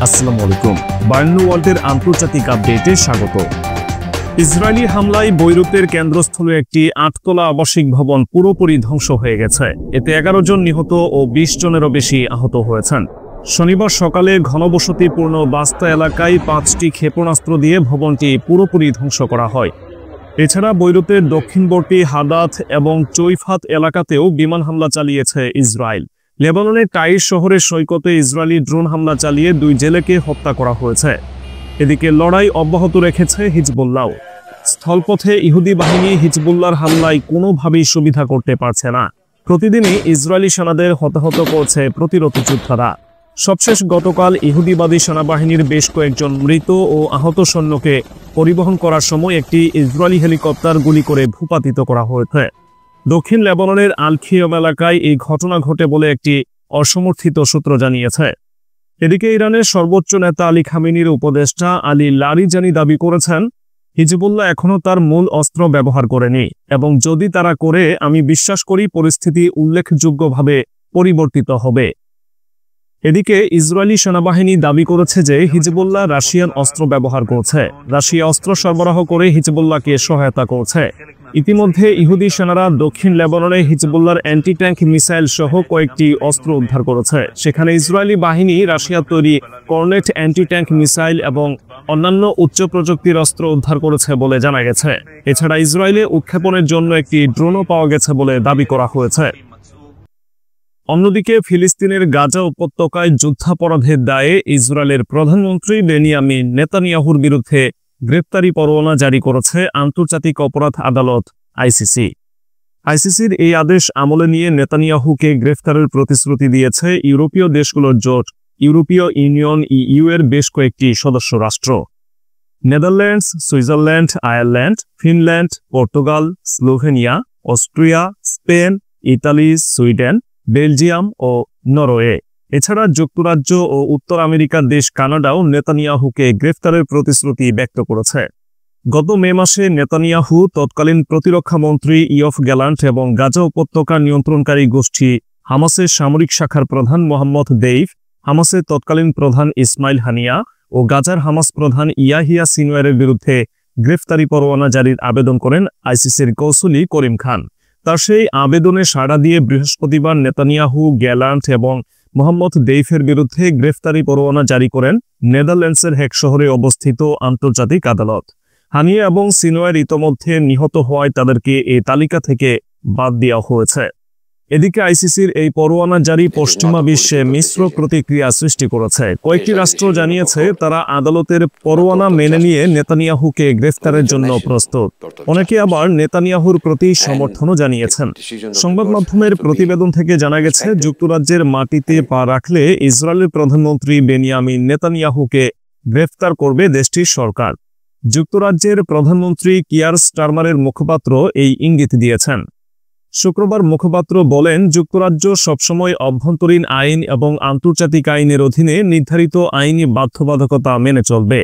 আসসালামু আলাইকুম। বায়ান্নু ওয়ার্ল্ডের আন্তর্জাতিক আপডেটে স্বাগত। ইসরায়েলি হামলায় বৈরুতের কেন্দ্রস্থলে একটি ৮তলা আবাসিক ভবন পুরোপুরি ধ্বংস হয়ে গেছে। এতে ১১ জন নিহত ও ২০ জনেরও বেশি আহত হয়েছেন। শনিবার সকালে ঘনবসতিপূর্ণ বাস্তা এলাকায় ৫টি ক্ষেপণাস্ত্র দিয়ে ভবনটি পুরোপুরি ধ্বংস করা হয়। এছাড়া বৈরুতের দক্ষিণবর্তী হাদাত এবং চৈফাত এলাকাতেও বিমান হামলা চালিয়েছে ইসরায়েল। লেবাননের টাইর শহরের সৈকতে ইসরায়েলি ড্রোন হামলা চালিয়ে ২ জেলেকে হত্যা করা হয়েছে। এদিকে লড়াই অব্যাহত রেখেছে হিজবুল্লাহ। স্থলপথে ইহুদি বাহিনী হিজবুল্লাহর হামলায় কোনোভাবেই সুবিধা করতে পারছে না। প্রতিদিনই ইসরায়েলি সেনাদের হতাহত করছে প্রতিরোধ যোদ্ধারা। সবশেষ গতকাল ইহুদিবাদী সেনাবাহিনীর বেশ কয়েকজন মৃত ও আহত সৈন্যকে পরিবহন করার সময় একটি ইসরায়েলি হেলিকপ্টার গুলি করে ভূপাতিত করা হয়েছে। দক্ষিণ লেবাননের আল-খিয়ম এলাকায় এই ঘটনা ঘটে বলে একটি অসমর্থিত সূত্র জানিয়েছে। এদিকে ইরানের সর্বোচ্চ নেতা আলী খামেনির উপদেষ্টা আলী লারিজানি দাবি করেছেন, হিজবুল্লাহ এখনও তার মূল অস্ত্র ব্যবহার করেনি এবং যদি তারা করে, আমি বিশ্বাস করি পরিস্থিতি উল্লেখযোগ্যভাবে পরিবর্তিত হবে। এদিকে ইসরায়েলি সেনাবাহিনী দাবি করেছে যে হিজবুল্লাহ রাশিয়ান অস্ত্র ব্যবহার করছে। রাশিয়া অস্ত্র সরবরাহ করে হিজবুল্লাহকে সহায়তা করছে। ইতিমধ্যে ইহুদি সেনারা দক্ষিণ লেবাননে হিজবুল্লাহর অ্যান্টি ট্যাঙ্ক মিসাইল সহ কয়েকটি অস্ত্র উদ্ধার করেছে। সেখানে ইসরায়েলি বাহিনী রাশিয়ার তৈরি কর্নেট অ্যান্টি ট্যাঙ্ক মিসাইল এবং অন্যান্য উচ্চ প্রযুক্তির অস্ত্র উদ্ধার করেছে বলে জানা গেছে। এছাড়া ইসরায়েলে উৎক্ষেপণের জন্য একটি ড্রোনও পাওয়া গেছে বলে দাবি করা হয়েছে। অন্যদিকে ফিলিস্তিনের গাজা উপত্যকায় যুদ্ধাপরাধের দায়ে ইসরায়েলের প্রধানমন্ত্রী বেনিয়ামিন নেতানিয়াহুর বিরুদ্ধে গ্রেপ্তারি পরোয়ানা জারি করেছে আন্তর্জাতিক অপরাধ আদালত আইসিসি। আইসিসির এই আদেশ আমলে নিয়ে নেতানিয়াহুকে গ্রেফতারের প্রতিশ্রুতি দিয়েছে ইউরোপীয় দেশগুলোর জোট ইউরোপীয় ইউনিয়ন ইইউ এর বেশ কয়েকটি সদস্য রাষ্ট্র। Netherlands, Switzerland, Ireland, Finland, Portugal, Slovenia, Austria, Spain, Italy, Sweden, Belgium ও নরওয়ে। এছাড়া যুক্তরাজ্য ও উত্তর আমেরিকার দেশ কানাডাও নেতানিয়াহুকে গ্রেফতারের প্রতিশ্রুতি ব্যক্ত করেছে। গত মে মাসে নেতানিয়াহু তৎকালীন প্রতিরক্ষা মন্ত্রী ইয়ফ গ্যালান্ট এবং গাজা উপত্যকা নিয়ন্ত্রণকারী গোষ্ঠী হামাসের সামরিক শাখার প্রধান মোহাম্মদ দেইফ, হামাসের তৎকালীন প্রধান ইসমাইল হানিয়া ও গাজার হামাস প্রধান ইয়াহিয়া সিনওয়ারের বিরুদ্ধে গ্রেফতারি পরোয়ানা জারির আবেদন করেন আইসিসির কৌঁসুলি করিম খান। তার সেই আবেদনে সাড়া দিয়ে বৃহস্পতিবার নেতানিয়াহু, গ্যালান্ট এবং মোহাম্মদ দেইফের বিরুদ্ধে গ্রেফতারি পরোয়ানা জারি করেন নেদারল্যান্ডসের হেগ শহরে অবস্থিত আন্তর্জাতিক আদালত। হানিয়া এবং সিনওয়ার ইতোমধ্যে নিহত হওয়ায় তাদেরকে এই তালিকা থেকে বাদ দেওয়া হয়েছে। এদিকে আইসিসির এই পরোয়ানা জারি পশ্চিমা বিশ্বে মিশ্র প্রতিক্রিয়া সৃষ্টি করেছে। কয়েকটি রাষ্ট্র জানিয়েছে তারা আদালতের পরোয়ানা মেনে নিয়ে নেতানিয়াহুকে গ্রেফতারের জন্য প্রস্তুত। অনেকে আবার নেতানিয়াহুর প্রতি সমর্থনও জানিয়েছেন। সংবাদ মাধ্যমের প্রতিবেদন থেকে জানা গেছে, যুক্তরাজ্যের মাটিতে পা রাখলে ইসরায়েলের প্রধানমন্ত্রী বেনিয়ামিন নেতানিয়াহুকে গ্রেফতার করবে দেশটির সরকার। যুক্তরাজ্যের প্রধানমন্ত্রী কিয়ার স্টারমারের মুখপাত্র এই ইঙ্গিত দিয়েছেন। শুক্রবার মুখপাত্র বলেন, যুক্তরাজ্য সবসময় অভ্যন্তরীণ আইন এবং আন্তর্জাতিক আইনের অধীনে নির্ধারিত আইনি বাধ্যবাধকতা মেনে চলবে।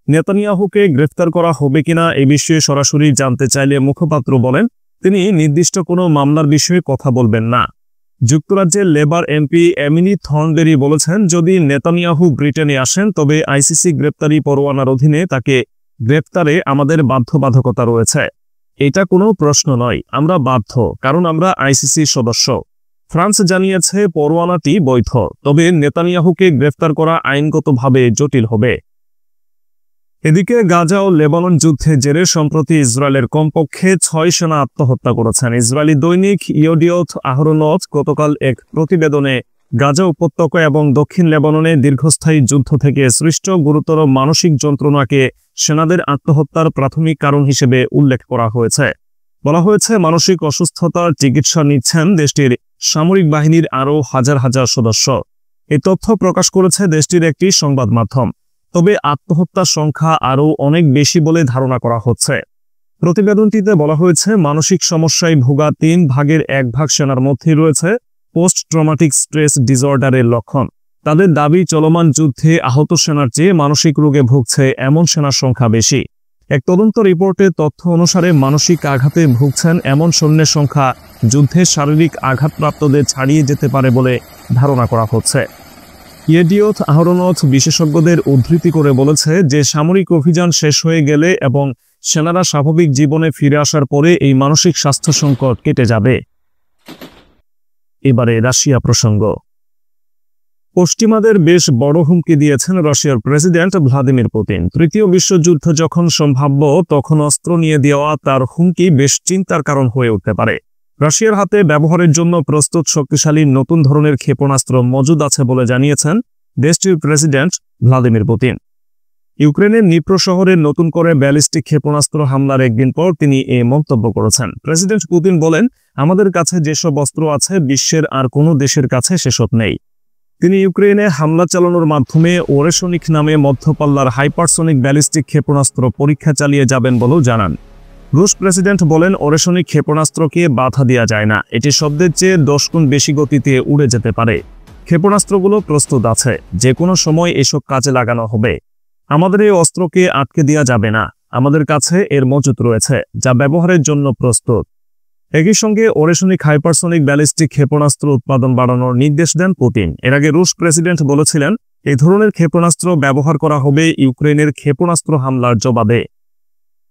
নেতানিয়াহুকে গ্রেফতার করা হবে কিনা এ বিষয়ে সরাসরি জানতে চাইলে মুখপাত্র বলেন, তিনি নির্দিষ্ট কোনো মামলার বিষয়ে কথা বলবেন না। যুক্তরাজ্যের লেবার এমপি এমিলি থর্নবেরি বলেছেন, যদি নেতানিয়াহু ব্রিটেনে আসেন তবে আইসিসি গ্রেপ্তারি পরোয়ানার অধীনে তাকে গ্রেপ্তারে আমাদের বাধ্যবাধকতা রয়েছে। এটা কোনো প্রশ্ন নয়, আমরা বাধ্য, কারণ আমরা আইসিসির সদস্য। ফ্রান্স জানিয়েছে পরোয়ানাটি বৈধ, তবে নেতানিয়াহুকে গ্রেফতার করা আইনগতভাবে জটিল হবে। এদিকে গাজা ও লেবানন যুদ্ধের জেরে সম্প্রতি ইসরায়েলের কমপক্ষে ৬ সেনা আত্মহত্যা করেছেন। ইসরায়েলি দৈনিক ইয়ডিওথ আহরোনথ গতকাল এক প্রতিবেদনে গাজা উপত্যকা এবং দক্ষিণ লেবাননে দীর্ঘস্থায়ী যুদ্ধ থেকে সৃষ্ট গুরুতর মানসিক যন্ত্রণাকে সেনাদের আত্মহত্যার প্রাথমিক কারণ হিসেবে উল্লেখ করা হয়েছে। বলা হয়েছে, মানসিক অসুস্থতার চিকিৎসা নিচ্ছেন দেশটির সামরিক বাহিনীর আরও হাজার হাজার সদস্য। এই তথ্য প্রকাশ করেছে দেশটির একটি সংবাদ মাধ্যম। তবে আত্মহত্যার সংখ্যা আরও অনেক বেশি বলে ধারণা করা হচ্ছে। প্রতিবেদনটিতে বলা হয়েছে, মানসিক সমস্যায় ভোগা 3 ভাগের 1 ভাগ সেনার মধ্যেই রয়েছে পোস্ট ট্রমাটিক স্ট্রেস ডিসঅর্ডারের লক্ষণ। তাদের দাবি, চলমান যুদ্ধে আহত সেনার চেয়ে মানসিক রোগে ভুগছে এমন সেনার সংখ্যা বেশি। এক তদন্ত রিপোর্টের তথ্য অনুসারে মানসিক আঘাতে ভুগছেন এমন সৈন্যের সংখ্যা যুদ্ধে শারীরিক আঘাতপ্রাপ্তদের ছাড়িয়ে যেতে পারে বলে ধারণা করা হচ্ছে। ইয়েডিওথ আহরনথ বিশেষজ্ঞদের উদ্ধৃতি করে বলেছে যে সামরিক অভিযান শেষ হয়ে গেলে এবং সেনারা স্বাভাবিক জীবনে ফিরে আসার পরে এই মানসিক স্বাস্থ্য সংকট কেটে যাবে। এবারে রাশিয়া প্রসঙ্গ। পশ্চিমাদের বেশ বড় হুমকি দিয়েছেন রাশিয়ার প্রেসিডেন্ট ভ্লাদিমির পুতিন। তৃতীয় বিশ্বযুদ্ধ যখন সম্ভাব্য তখন অস্ত্র নিয়ে দেওয়া তার হুমকি বেশ চিন্তার কারণ হয়ে উঠতে পারে। রাশিয়ার হাতে ব্যবহারের জন্য প্রস্তুত শক্তিশালী নতুন ধরনের ক্ষেপণাস্ত্র মজুদ আছে বলে জানিয়েছেন দেশটির প্রেসিডেন্ট ভ্লাদিমির পুতিন। ইউক্রেনের নিপ্রো শহরে নতুন করে ব্যালিস্টিক ক্ষেপণাস্ত্র হামলার একদিন পর তিনি এই মন্তব্য করেছেন। প্রেসিডেন্ট পুতিন বলেন, আমাদের কাছে যেসব অস্ত্র আছে বিশ্বের আর কোনো দেশের কাছে সেসব নেই। তিনি ইউক্রেনে হামলা চালানোর মাধ্যমে ওরেশনিক নামে মধ্যপাল্লার হাইপারসনিক ব্যালিস্টিক ক্ষেপণাস্ত্র পরীক্ষা চালিয়ে যাবেন বলেও জানান। রুশ প্রেসিডেন্ট বলেন, ওরেশনিক ক্ষেপণাস্ত্রকে বাধা দেওয়া যায় না, এটি শব্দের চেয়ে 10 গুণ বেশি গতিতে উড়ে যেতে পারে। ক্ষেপণাস্ত্রগুলো প্রস্তুত আছে, যে কোনো সময় এসব কাজে লাগানো হবে। আমাদের এই অস্ত্রকে আটকে দেওয়া যাবে না, আমাদের কাছে এর মজুত রয়েছে, যা ব্যবহারের জন্য প্রস্তুত। একই সঙ্গে ওরেশনিক হাইপারসনিক ব্যালিস্টিক ক্ষেপণাস্ত্র উৎপাদন বাড়ানোর নির্দেশ দেন পুতিন। এর আগে রুশ প্রেসিডেন্ট বলেছিলেন, এই ধরনের ক্ষেপণাস্ত্র ব্যবহার করা হবে ইউক্রেনের ক্ষেপণাস্ত্র হামলার জবাবে।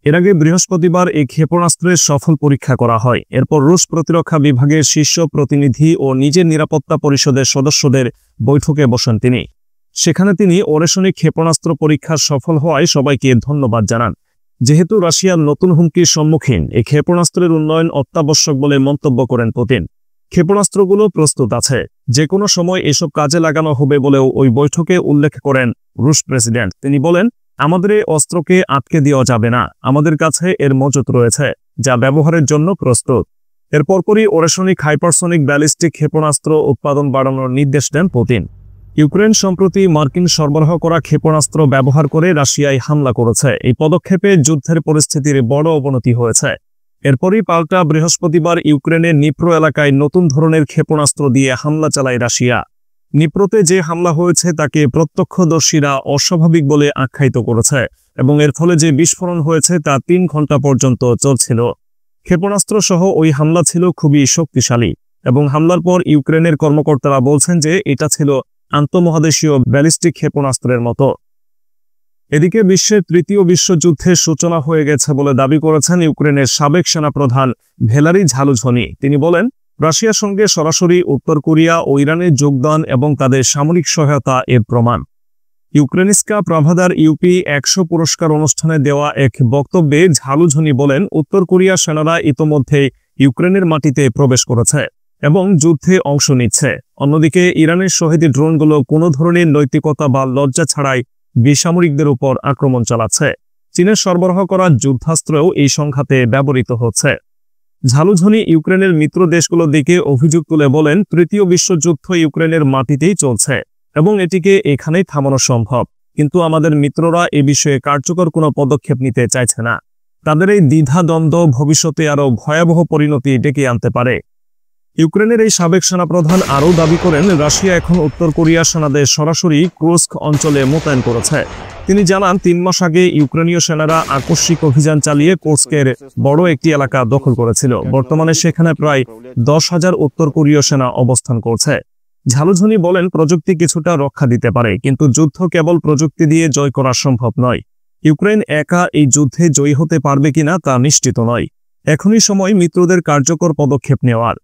এর আগে বৃহস্পতিবার এই ক্ষেপণাস্ত্রের সফল পরীক্ষা করা হয়। এরপর রুশ প্রতিরক্ষা বিভাগের শীর্ষ প্রতিনিধি ও নিজের নিরাপত্তা পরিষদের সদস্যদের বৈঠকে বসেন তিনি। সেখানে তিনি ওরেশনিক ক্ষেপণাস্ত্র পরীক্ষার সফল হওয়ায় সবাইকে ধন্যবাদ জানান। যেহেতু রাশিয়ার নতুন হুমকির সম্মুখীন, এই ক্ষেপণাস্ত্রের উন্নয়ন অত্যাবশ্যক বলে মন্তব্য করেন পুতিন। ক্ষেপণাস্ত্রগুলো প্রস্তুত আছে, যে কোনো সময় এসব কাজে লাগানো হবে বলেও ওই বৈঠকে উল্লেখ করেন রুশ প্রেসিডেন্ট। তিনি বলেন, আমাদের এই অস্ত্রকে আটকে দেওয়া যাবে না, আমাদের কাছে এর মজুত রয়েছে, যা ব্যবহারের জন্য প্রস্তুত। এর পরপরই ওরেশনিক হাইপারসনিক ব্যালিস্টিক ক্ষেপণাস্ত্র উৎপাদন বাড়ানোর নির্দেশ দেন পুতিন। ইউক্রেন সম্প্রতি মার্কিন সরবরাহ করা ক্ষেপণাস্ত্র ব্যবহার করে রাশিয়ায় হামলা করেছে। এই পদক্ষেপে যুদ্ধের পরিস্থিতির বড় অবনতি হয়েছে। এরপরই পাল্টা বৃহস্পতিবার ইউক্রেনের নিপ্রো এলাকায় নতুন ধরনের ক্ষেপণাস্ত্র দিয়ে হামলা চালায় রাশিয়া। নিপ্রোতে যে হামলা হয়েছে তাকে প্রত্যক্ষদর্শীরা অস্বাভাবিক বলে আখ্যায়িত করেছে এবং এর ফলে যে বিস্ফোরণ হয়েছে তা 3 ঘন্টা পর্যন্ত চলছিল। ক্ষেপণাস্ত্র সহ ওই হামলা ছিল খুবই শক্তিশালী এবং হামলার পর ইউক্রেনের কর্মকর্তারা বলছেন যে এটা ছিল আন্তঃমহাদেশীয় ব্যালিস্টিক ক্ষেপণাস্ত্রের মতো। এদিকে বিশ্বের তৃতীয় বিশ্বযুদ্ধের সূচনা হয়ে গেছে বলে দাবি করেছেন ইউক্রেনের সাবেক সেনাপ্রধান ভ্যালেরি ঝালুঝনি। তিনি বলেন, রাশিয়ার সঙ্গে সরাসরি উত্তর কোরিয়া ও ইরানের যোগদান এবং তাদের সামরিক সহায়তা এর প্রমাণ। ইউক্রেনিস্কা প্রাভাদার ইউপি 100 পুরস্কার অনুষ্ঠানে দেওয়া এক বক্তব্যে ঝালুঝনি বলেন, উত্তর কোরিয়া সেনারা ইতোমধ্যে ইউক্রেনের মাটিতে প্রবেশ করেছে এবং যুদ্ধে অংশ নিচ্ছে। অন্যদিকে ইরানের শহীদ ড্রোনগুলো কোনো ধরনের নৈতিকতা বা লজ্জা ছাড়াই বেসামরিকদের উপর আক্রমণ চালাচ্ছে। চীনের সরবরাহ করা যুদ্ধাস্ত্রও এই সংঘাতে ব্যবহৃত হচ্ছে। ঝালুঝনি ইউক্রেনের মিত্র দেশগুলোর দিকে অভিযোগ তুলে বলেন, তৃতীয় বিশ্বযুদ্ধ ইউক্রেনের মাটিতেই চলছে এবং এটিকে এখানেই থামানো সম্ভব, কিন্তু আমাদের মিত্ররা এ বিষয়ে কার্যকর কোনো পদক্ষেপ নিতে চাইছে না। তাদের এই দ্বিধাদ্বন্দ্ব ভবিষ্যতে আরও ভয়াবহ পরিণতি ডেকে আনতে পারে। ইউক্রেনের এই সাবেক সেনাপ্রধান আরও দাবি করেন, রাশিয়া এখন উত্তর কোরিয়া সেনাদের সরাসরি কুর্স্ক অঞ্চলে মোতায়েন করেছে। তিনি জানান, 3 মাস আগে ইউক্রেনীয় সেনারা আকস্মিক অভিযান চালিয়ে কুর্স্কের বড় একটি এলাকা দখল করেছিল। বর্তমানে সেখানে প্রায় 10,000 উত্তর কোরীয় সেনা অবস্থান করছে। ঝালুঝনি বলেন, প্রযুক্তি কিছুটা রক্ষা দিতে পারে, কিন্তু যুদ্ধ কেবল প্রযুক্তি দিয়ে জয় করা সম্ভব নয়। ইউক্রেন একা এই যুদ্ধে জয়ী হতে পারবে কিনা তা নিশ্চিত নয়। এখনই সময় মিত্রদের কার্যকর পদক্ষেপ নেওয়ার।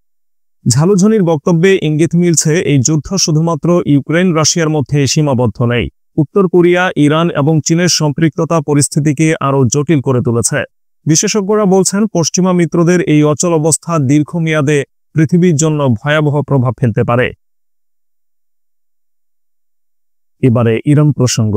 ঝালুঝনির বক্তব্যে ইঙ্গিত মিলছে, এই যুদ্ধ শুধুমাত্র ইউক্রেন রাশিয়ার মধ্যে সীমাবদ্ধ নেই। উত্তর কোরিয়া, ইরান এবং চীনের সম্পৃক্ততা পরিস্থিতিকে আরও জটিল করে তুলেছে। বিশেষজ্ঞরা বলছেন, পশ্চিমা মিত্রদের এই অচল অবস্থা দীর্ঘমেয়াদে পৃথিবীর জন্য ভয়াবহ প্রভাব ফেলতে পারে। এবারে ইরান প্রসঙ্গ।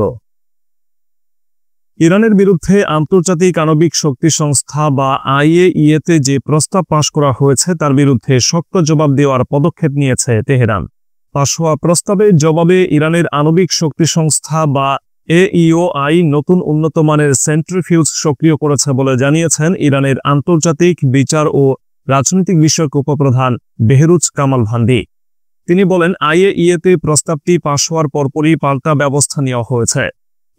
ইরানের বিরুদ্ধে আন্তর্জাতিক আণবিক শক্তি সংস্থা বা IAEA-তে যে প্রস্তাব পাশ করা হয়েছে তার বিরুদ্ধে শক্ত জবাব দেওয়ার পদক্ষেপ নিয়েছে তেহরান। পাশ হওয়া প্রস্তাবের জবাবে ইরানের আণবিক শক্তি সংস্থা বা AEOI নতুন উন্নত মানের সেন্ট্রিফিউজ সক্রিয় করেছে বলে জানিয়েছেন ইরানের আন্তর্জাতিক বিচার ও রাজনৈতিক বিষয়ক উপপ্রধান বেহরুজ কামাল ভান্ডি। তিনি বলেন, IAEA-তে প্রস্তাবটি পাশ হওয়ার পরপরই পাল্টা ব্যবস্থা নেওয়া হয়েছে।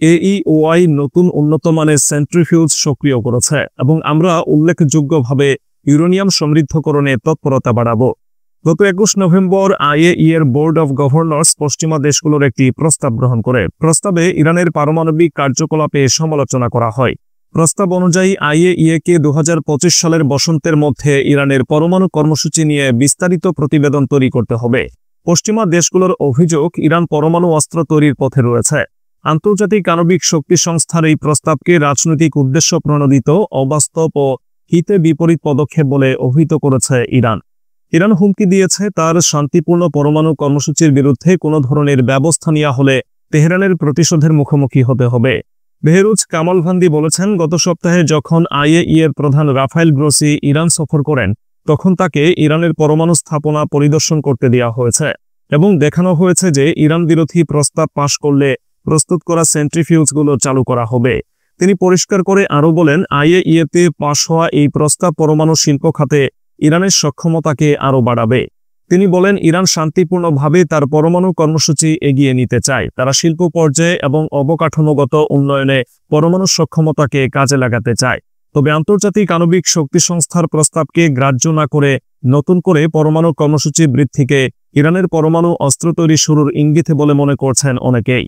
AEOI নতুন উন্নত মানের সেন্ট্রিফিউজ সক্রিয় করেছে এবং আমরা উল্লেখযোগ্যভাবে ইউরেনিয়াম সমৃদ্ধকরণে তৎপরতা বাড়াবো। গত 21 নভেম্বর IAEA এর বোর্ড অব গভর্নর্স পশ্চিমা দেশগুলোর একটি প্রস্তাব গ্রহণ করে। প্রস্তাবে ইরানের পারমাণবিক কার্যকলাপে সমালোচনা করা হয়। প্রস্তাব অনুযায়ী IAEA কে 2025 সালের বসন্তের মধ্যে ইরানের পরমাণু কর্মসূচি নিয়ে বিস্তারিত প্রতিবেদন তৈরি করতে হবে। পশ্চিমা দেশগুলোর অভিযোগ, ইরান পরমাণু অস্ত্র তৈরির পথে রয়েছে। আন্তর্জাতিক আণবিক শক্তি সংস্থার এই প্রস্তাবকে রাজনৈতিক উদ্দেশ্য প্রণোদিত, অবাস্তব ও হিতে বিপরীত পদক্ষেপ বলে অভিহিত করেছে ইরান। ইরান হুমকি দিয়েছে, তার শান্তিপূর্ণ পরমাণু কর্মসূচির বিরুদ্ধে কোনো ধরনের ব্যবস্থা নেওয়া হলে তেহরানের প্রতিশোধের মুখোমুখি হতে হবে। বেহরুজ কামালভান্দি বলেছেন, গত সপ্তাহে যখন IAEA এর প্রধান রাফায়েল গ্রোসি ইরান সফর করেন, তখন তাকে ইরানের পরমাণু স্থাপনা পরিদর্শন করতে দেওয়া হয়েছে এবং দেখানো হয়েছে যে ইরান বিরোধী প্রস্তাব পাশ করলে প্রস্তুত করা সেন্ট্রিফিউজগুলো চালু করা হবে। তিনি পরিষ্কার করে আরও বলেন, IAEA তে পাশ হওয়া এই প্রস্তাব পরমাণু শিল্প খাতে ইরানের সক্ষমতাকে আরও বাড়াবে। তিনি বলেন, ইরান শান্তিপূর্ণভাবে তার পরমাণু কর্মসূচি এগিয়ে নিতে চায়। তারা শিল্প পর্যায়ে এবং অবকাঠামোগত উন্নয়নে পরমাণু সক্ষমতাকে কাজে লাগাতে চায়। তবে আন্তর্জাতিক আণবিক শক্তি সংস্থার প্রস্তাবকে গ্রাহ্য না করে নতুন করে পরমাণু কর্মসূচি বৃদ্ধিকে ইরানের পরমাণু অস্ত্র তৈরি শুরুর ইঙ্গিত বলে মনে করছেন অনেকেই।